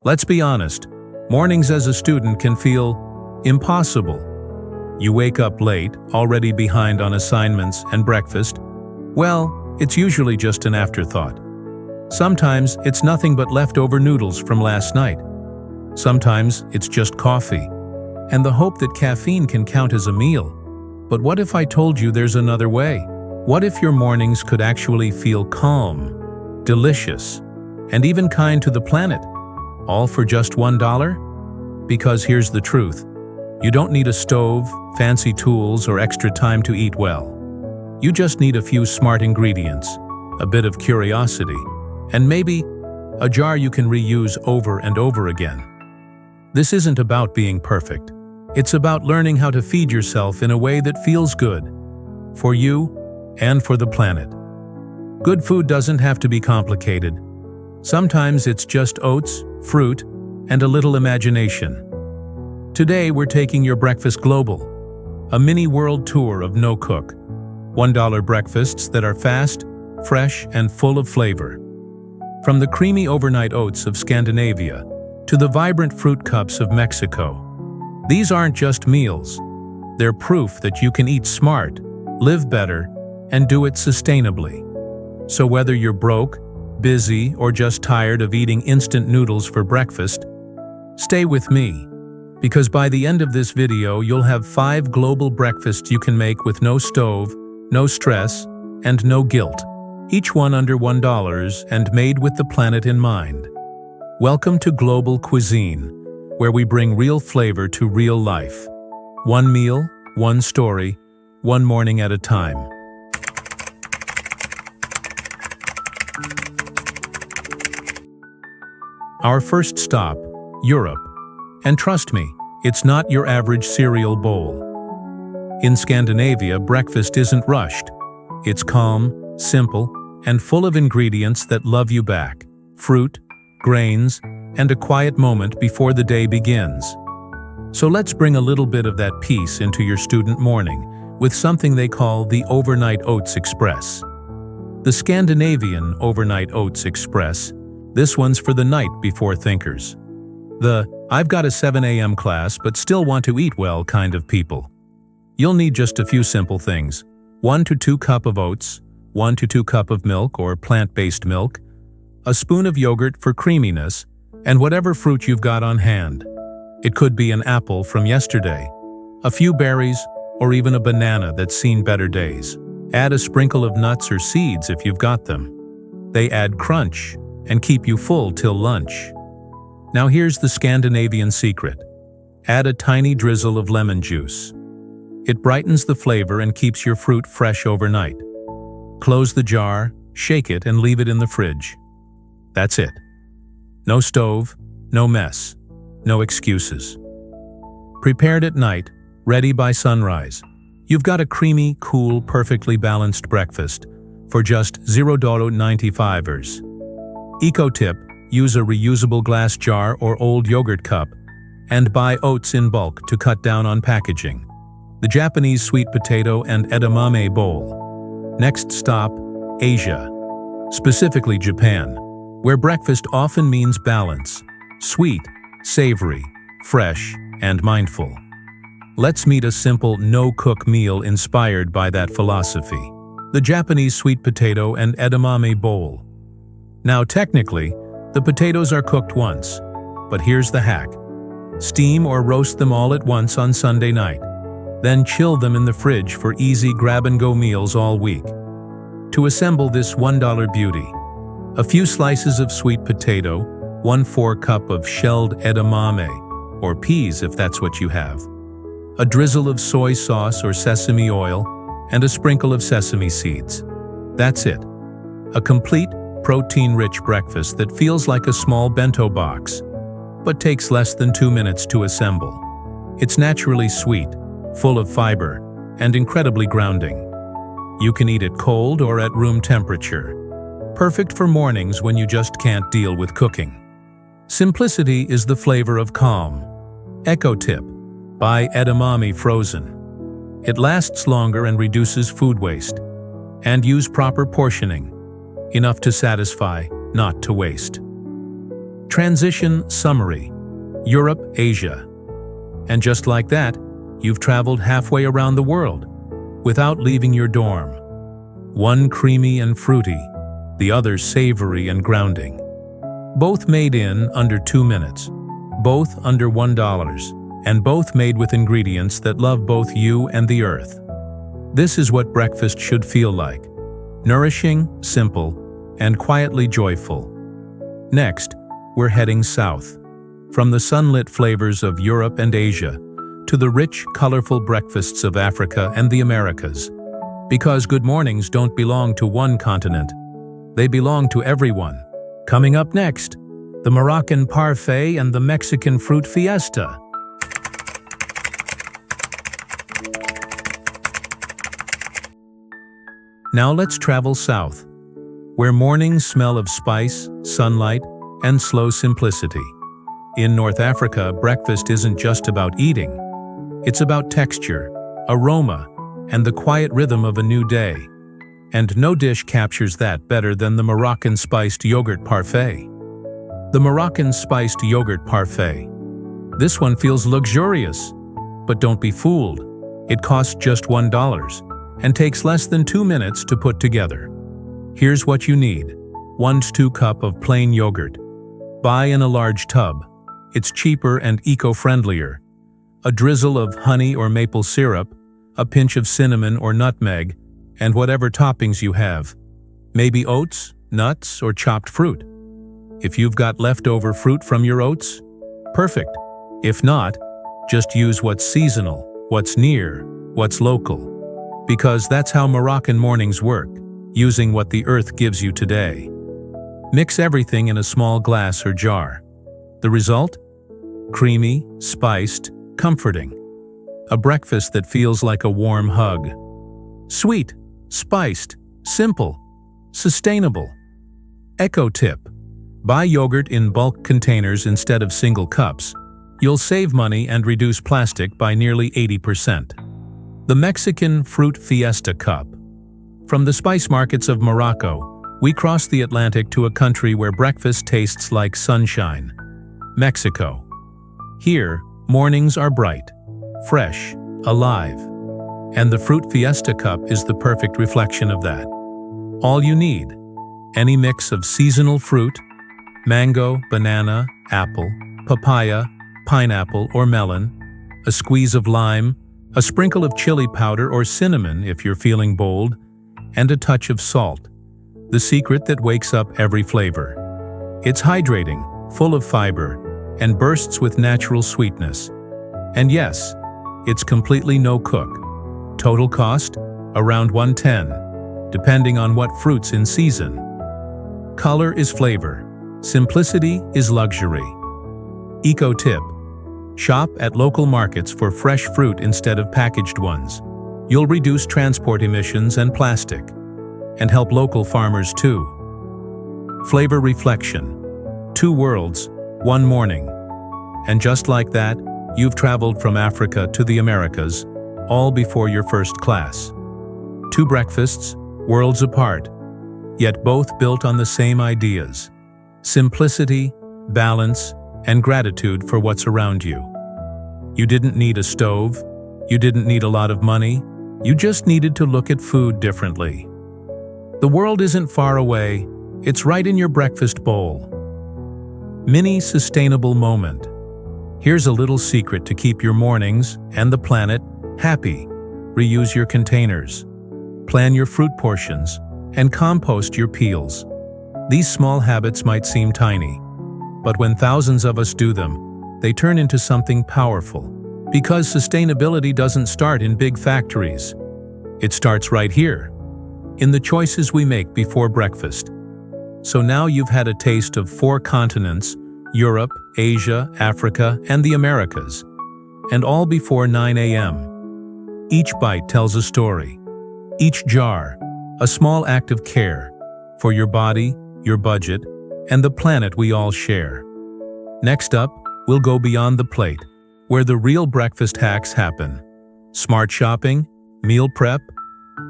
Let's be honest, mornings as a student can feel impossible. You wake up late, already behind on assignments and breakfast. Well, it's usually just an afterthought. Sometimes it's nothing but leftover noodles from last night. Sometimes it's just coffee, and the hope that caffeine can count as a meal. But what if I told you there's another way? What if your mornings could actually feel calm, delicious, and even kind to the planet? All for just $1? Because here's the truth. You don't need a stove, fancy tools, or extra time to eat well. You just need a few smart ingredients, a bit of curiosity, and maybe a jar you can reuse over and over again. This isn't about being perfect. It's about learning how to feed yourself in a way that feels good, for you and for the planet. Good food doesn't have to be complicated. Sometimes it's just oats, fruit, and a little imagination. Today we're taking your breakfast global, a mini world tour of no-cook, $1 breakfasts that are fast, fresh, and full of flavor. From the creamy overnight oats of Scandinavia to the vibrant fruit cups of Mexico, these aren't just meals. They're proof that you can eat smart, live better, and do it sustainably. So whether you're broke, busy, or just tired of eating instant noodles for breakfast, stay with me, because by the end of this video you'll have 5 global breakfasts you can make with no stove, no stress, and no guilt. Each one under $1 and made with the planet in mind. Welcome to Global Cuisine, where we bring real flavor to real life. One meal, one story, one morning at a time. Our first stop, Europe. And trust me, it's not your average cereal bowl. In Scandinavia, breakfast isn't rushed. It's calm, simple, and full of ingredients that love you back. Fruit, grains, and a quiet moment before the day begins. So let's bring a little bit of that peace into your student morning with something they call the Overnight Oats Express. The Scandinavian Overnight Oats Express. This one's for the night before thinkers. The I've got a 7 a.m. class but still want to eat well kind of people. You'll need just a few simple things. 1 to 2 cup of oats, 1 to 2 cup of milk or plant-based milk, a spoon of yogurt for creaminess, and whatever fruit you've got on hand. It could be an apple from yesterday, a few berries, or even a banana that's seen better days. Add a sprinkle of nuts or seeds if you've got them. They add crunch and keep you full till lunch. Now here's the Scandinavian secret. Add a tiny drizzle of lemon juice. It brightens the flavor and keeps your fruit fresh overnight. Close the jar, shake it, and leave it in the fridge. That's it. No stove, no mess, no excuses. Prepared at night, ready by sunrise. You've got a creamy, cool, perfectly balanced breakfast for just $0.95. Eco tip: use a reusable glass jar or old yogurt cup, and buy oats in bulk to cut down on packaging. The Japanese Sweet Potato and Edamame Bowl. Next stop, Asia, specifically Japan, where breakfast often means balance, sweet, savory, fresh, and mindful. Let's meet a simple no-cook meal inspired by that philosophy. The Japanese Sweet Potato and Edamame Bowl. Now technically, the potatoes are cooked once, but here's the hack. Steam or roast them all at once on Sunday night. Then chill them in the fridge for easy grab-and-go meals all week. To assemble this $1 beauty, a few slices of sweet potato, 1/4 cup of shelled edamame, or peas if that's what you have, a drizzle of soy sauce or sesame oil, and a sprinkle of sesame seeds. That's it. A complete, protein-rich breakfast that feels like a small bento box, but takes less than 2 minutes to assemble. It's naturally sweet, full of fiber, and incredibly grounding. You can eat it cold or at room temperature. Perfect for mornings when you just can't deal with cooking. Simplicity is the flavor of calm. Eco tip: buy edamame frozen. It lasts longer and reduces food waste. And use proper portioning. Enough to satisfy, not to waste. Transition summary: Europe, Asia. And just like that, you've traveled halfway around the world without leaving your dorm. One creamy and fruity, the other savory and grounding. Both made in under 2 minutes, both under $1, and both made with ingredients that love both you and the earth. This is what breakfast should feel like: nourishing, simple, and quietly joyful. Next, we're heading south. From the sunlit flavors of Europe and Asia to the rich, colorful breakfasts of Africa and the Americas. Because good mornings don't belong to one continent. They belong to everyone. Coming up next, the Moroccan Parfait and the Mexican Fruit Fiesta. Now let's travel south, where mornings smell of spice, sunlight, and slow simplicity. In North Africa, breakfast isn't just about eating. It's about texture, aroma, and the quiet rhythm of a new day. And no dish captures that better than the Moroccan Spiced Yogurt Parfait. The Moroccan Spiced Yogurt Parfait. This one feels luxurious, but don't be fooled. It costs just $1 and takes less than 2 minutes to put together. Here's what you need: 1-2 cup of plain yogurt. Buy in a large tub. It's cheaper and eco-friendlier. A drizzle of honey or maple syrup, a pinch of cinnamon or nutmeg, and whatever toppings you have. Maybe oats, nuts, or chopped fruit. If you've got leftover fruit from your oats, perfect. If not, just use what's seasonal, what's near, what's local. Because that's how Moroccan mornings work, using what the earth gives you today. Mix everything in a small glass or jar. The result? Creamy, spiced, comforting. A breakfast that feels like a warm hug. Sweet, spiced, simple, sustainable. Eco tip: buy yogurt in bulk containers instead of single cups. You'll save money and reduce plastic by nearly 80%. The Mexican Fruit Fiesta Cup. From the spice markets of Morocco, we cross the Atlantic to a country where breakfast tastes like sunshine. Mexico. Here, mornings are bright, fresh, alive. And the Fruit Fiesta Cup is the perfect reflection of that. All you need: any mix of seasonal fruit, mango, banana, apple, papaya, pineapple, or melon, a squeeze of lime, a sprinkle of chili powder or cinnamon if you're feeling bold, and a touch of salt. The secret that wakes up every flavor. It's hydrating, full of fiber, and bursts with natural sweetness. And yes, it's completely no-cook. Total cost? Around $110, depending on what fruit's in season. Color is flavor. Simplicity is luxury. Eco tip: shop at local markets for fresh fruit instead of packaged ones. You'll reduce transport emissions and plastic, and help local farmers too. Flavor reflection: 2 worlds, 1 morning. And just like that, you've traveled from Africa to the Americas, all before your first class. 2 breakfasts, worlds apart, yet both built on the same ideas: simplicity, balance, and gratitude for what's around you. You didn't need a stove, you didn't need a lot of money, you just needed to look at food differently. The world isn't far away, it's right in your breakfast bowl. Mini sustainable moment. Here's a little secret to keep your mornings and the planet happy. Reuse your containers. Plan your fruit portions and compost your peels. These small habits might seem tiny, but when thousands of us do them, they turn into something powerful. Because sustainability doesn't start in big factories. It starts right here, in the choices we make before breakfast. So now you've had a taste of 4 continents: Europe, Asia, Africa, and the Americas, and all before 9 a.m. Each bite tells a story. Each jar, a small act of care for your body, your budget, and the planet we all share. Next up, we'll go beyond the plate, where the real breakfast hacks happen. Smart shopping, meal prep,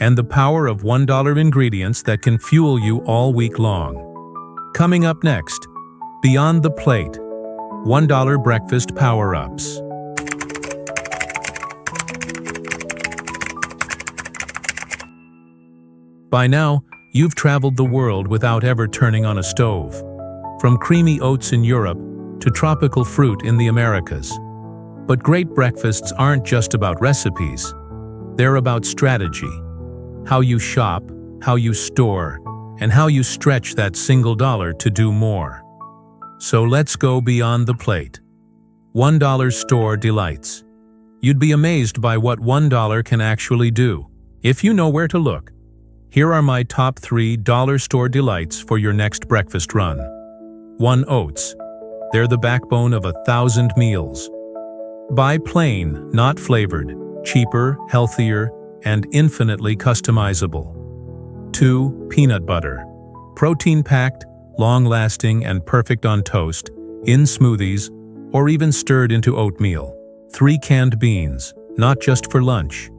and the power of $1 ingredients that can fuel you all week long. Coming up next, Beyond the plate, $1 breakfast power-ups. By now, you've traveled the world without ever turning on a stove. From creamy oats in Europe to tropical fruit in the Americas. But great breakfasts aren't just about recipes. They're about strategy. How you shop, how you store, and how you stretch that single dollar to do more. So let's go beyond the plate. $1 store delights. You'd be amazed by what $1 can actually do, if you know where to look. Here are my top 3 dollar store delights for your next breakfast run. 1. Oats. They're the backbone of 1,000 meals. Buy plain, not flavored, cheaper, healthier, and infinitely customizable. 2. Peanut butter. Protein-packed, long-lasting, and perfect on toast, in smoothies, or even stirred into oatmeal. 3. Canned beans, not just for lunch.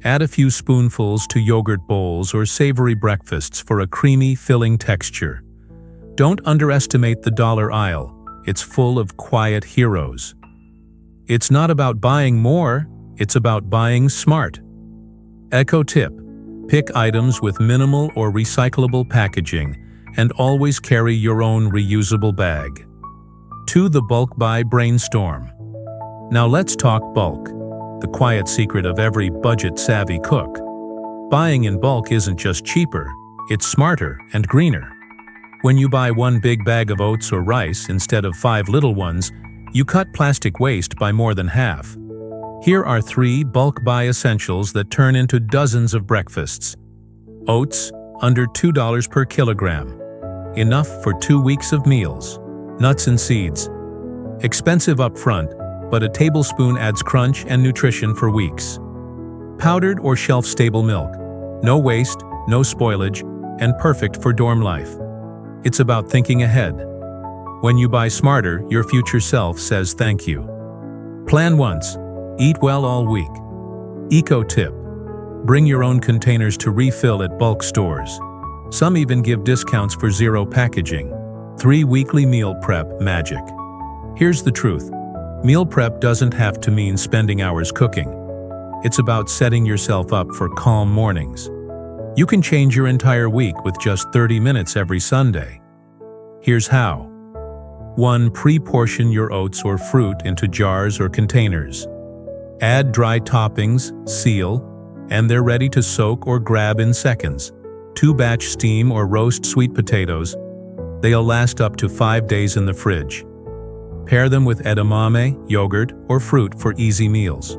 Add a few spoonfuls to yogurt bowls or savory breakfasts for a creamy, filling texture. Don't underestimate the dollar aisle. It's full of quiet heroes. It's not about buying more, it's about buying smart. Eco tip: pick items with minimal or recyclable packaging and always carry your own reusable bag. 2. The bulk buy Brainstorm. Now let's talk bulk. The quiet secret of every budget-savvy cook. Buying in bulk isn't just cheaper, it's smarter and greener. When you buy one big bag of oats or rice instead of 5 little ones, you cut plastic waste by more than half. Here are 3 bulk buy essentials that turn into dozens of breakfasts. Oats, under $2 per kilogram. Enough for 2 weeks of meals. Nuts and seeds. Expensive up front, but a tablespoon adds crunch and nutrition for weeks. Powdered or shelf-stable milk. No waste, no spoilage, and perfect for dorm life. It's about thinking ahead. When you buy smarter, your future self says thank you. Plan once. Eat well all week. Eco tip: bring your own containers to refill at bulk stores. Some even give discounts for zero packaging. 3. Weekly meal prep magic. Here's the truth. Meal prep doesn't have to mean spending hours cooking. It's about setting yourself up for calm mornings. You can change your entire week with just 30 minutes every Sunday. Here's how. 1. Pre-portion your oats or fruit into jars or containers. Add dry toppings, seal, and they're ready to soak or grab in seconds. 2. Batch steam or roast sweet potatoes. They'll last up to 5 days in the fridge. Pair them with edamame, yogurt, or fruit for easy meals.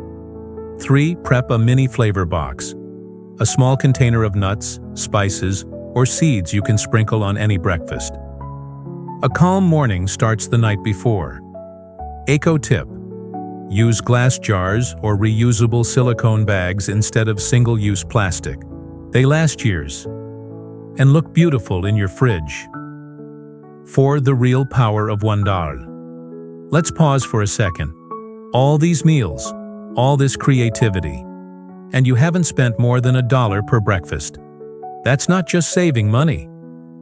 3. Prep a mini flavor box. A small container of nuts, spices, or seeds you can sprinkle on any breakfast. A calm morning starts the night before. Eco tip: use glass jars or reusable silicone bags instead of single-use plastic. They last years and look beautiful in your fridge. 4. The real power of $1. Let's pause for a second. All these meals, all this creativity, and you haven't spent more than $1 per breakfast. That's not just saving money.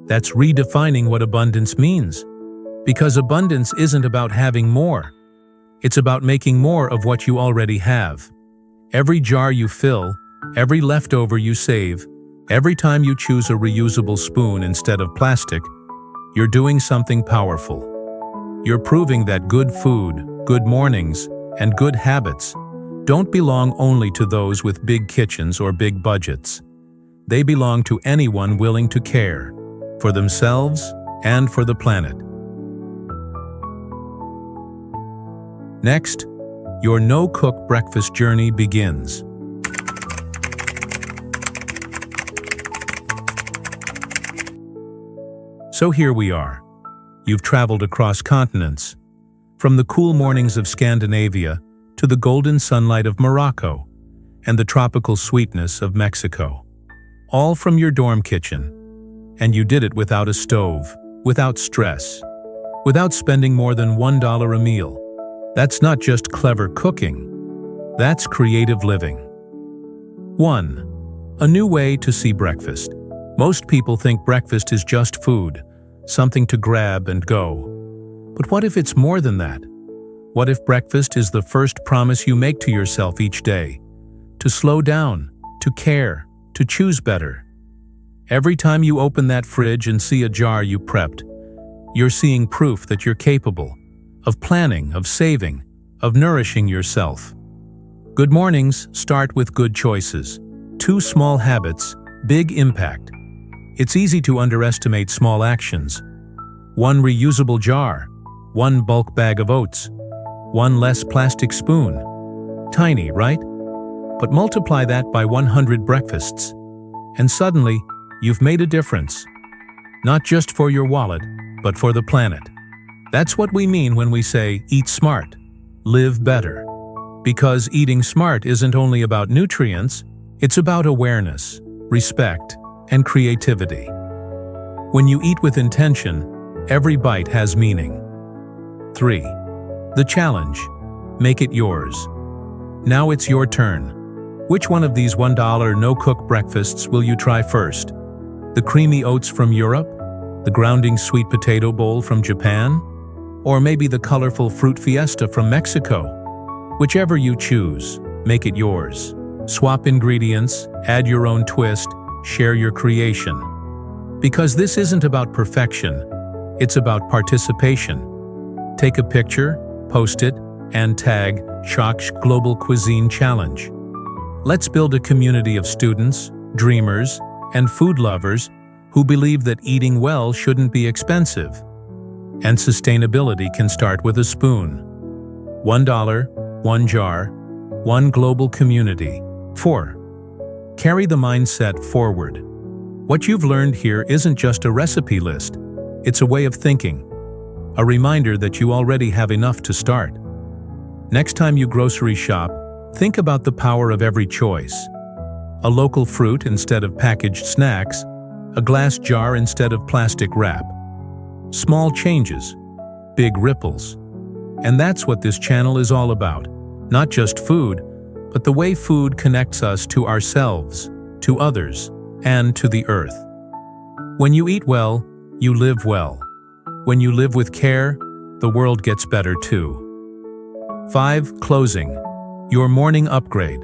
That's redefining what abundance means. Because abundance isn't about having more. It's about making more of what you already have. Every jar you fill, every leftover you save, every time you choose a reusable spoon instead of plastic, you're doing something powerful. You're proving that good food, good mornings, and good habits don't belong only to those with big kitchens or big budgets. They belong to anyone willing to care, for themselves and for the planet. Next, your no-cook breakfast journey begins. So here we are. You've traveled across continents, from the cool mornings of Scandinavia to the golden sunlight of Morocco and the tropical sweetness of Mexico. All from your dorm kitchen. And you did it without a stove, without stress, without spending more than $1 a meal. That's not just clever cooking. That's creative living. 1. A new way to see breakfast. Most people think breakfast is just food, something to grab and go. But what if it's more than that? What if breakfast is the first promise you make to yourself each day? To slow down, to care, to choose better. Every time you open that fridge and see a jar you prepped, you're seeing proof that you're capable of planning, of saving, of nourishing yourself. Good mornings start with good choices. 2 small habits, big impact. It's easy to underestimate small actions. 1 reusable jar, 1 bulk bag of oats, 1 less plastic spoon. Tiny, right? But multiply that by 100 breakfasts, and suddenly, you've made a difference. Not just for your wallet, but for the planet. That's what we mean when we say, eat smart, live better. Because eating smart isn't only about nutrients, it's about awareness, respect, and creativity. When you eat with intention, every bite has meaning. 3. The challenge. Make it yours. Now it's your turn. Which one of these $1 no-cook breakfasts will you try first? The creamy oats from Europe? The grounding sweet potato bowl from Japan? Or maybe the colorful Fruit Fiesta from Mexico? Whichever you choose, make it yours. Swap ingredients, add your own twist, share your creation. Because this isn't about perfection, it's about participation. Take a picture, post it, and tag Global Cuisine Challenge. Let's build a community of students, dreamers, and food lovers who believe that eating well shouldn't be expensive. And sustainability can start with a spoon. $1, 1 jar, 1 global community. 4. Carry the mindset forward. What you've learned here isn't just a recipe list, it's a way of thinking. A reminder that you already have enough to start. Next time you grocery shop, think about the power of every choice. A local fruit instead of packaged snacks, a glass jar instead of plastic wrap. Small changes, big ripples. And that's what this channel is all about. Not just food, but the way food connects us to ourselves, to others, and to the earth. When you eat well, you live well. When you live with care, the world gets better too. 5. Closing. Your morning upgrade.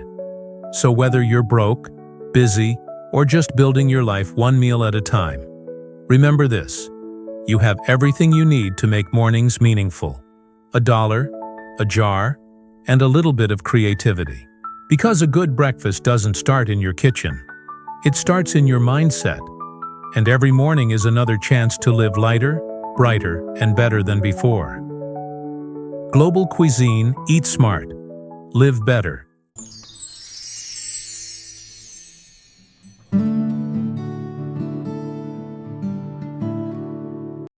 So whether you're broke, busy, or just building your life one meal at a time, remember this: you have everything you need to make mornings meaningful. $1, a jar, and a little bit of creativity. Because a good breakfast doesn't start in your kitchen. It starts in your mindset. And every morning is another chance to live lighter, brighter, and better than before. Global Cuisine, eat smart, live better.